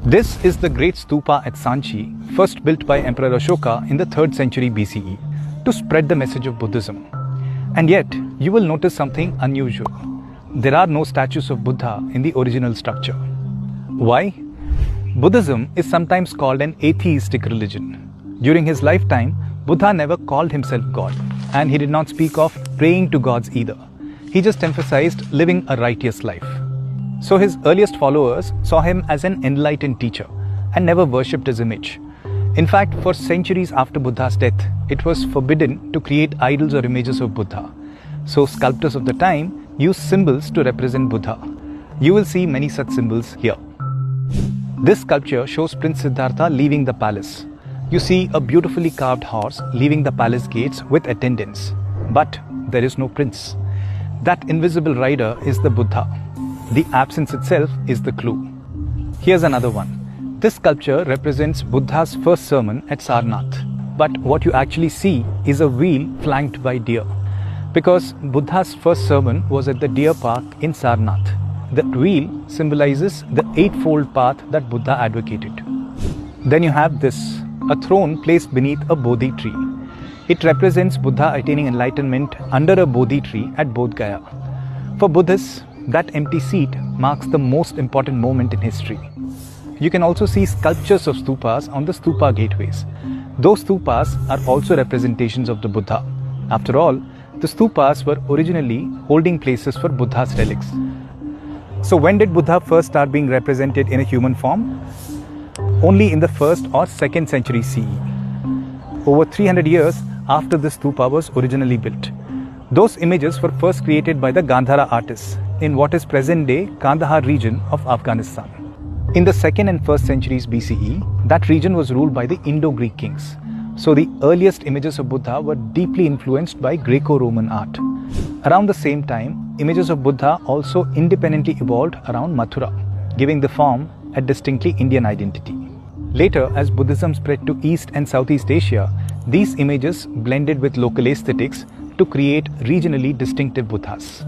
This is the great stupa at Sanchi, first built by Emperor Ashoka in the 3rd century BCE to spread the message of Buddhism. And yet, you will notice something unusual. There are no statues of Buddha in the original structure. Why? Buddhism is sometimes called an atheistic religion. During his lifetime, Buddha never called himself God, and he did not speak of praying to gods either. He just emphasized living a righteous life. So his earliest followers saw him as an enlightened teacher and never worshipped his image. In fact, for centuries after Buddha's death, it was forbidden to create idols or images of Buddha. So sculptors of the time used symbols to represent Buddha. You will see many such symbols here. This sculpture shows Prince Siddhartha leaving the palace. You see a beautifully carved horse leaving the palace gates with attendants. But there is no prince. That invisible rider is the Buddha. The absence itself is the clue. Here's another one. This sculpture represents Buddha's first sermon at Sarnath. But what you actually see is a wheel flanked by deer. Because Buddha's first sermon was at the deer park in Sarnath. The wheel symbolizes the eightfold path that Buddha advocated. Then you have this, a throne placed beneath a Bodhi tree. It represents Buddha attaining enlightenment under a Bodhi tree at Bodh Gaya. For Buddhists, that empty seat marks the most important moment in history. You can also see sculptures of stupas on the stupa gateways. Those stupas are also representations of the Buddha. After all, the stupas were originally holding places for Buddha's relics. So when did Buddha first start being represented in a human form? Only in the 1st or 2nd century CE. Over 300 years after the stupa was originally built. Those images were first created by the Gandhara artists in what is present-day Kandahar region of Afghanistan. In the 2nd and 1st centuries BCE, that region was ruled by the Indo-Greek kings. So the earliest images of Buddha were deeply influenced by Greco-Roman art. Around the same time, images of Buddha also independently evolved around Mathura, giving the form a distinctly Indian identity. Later, as Buddhism spread to East and Southeast Asia, these images blended with local aesthetics to create regionally distinctive Buddhas.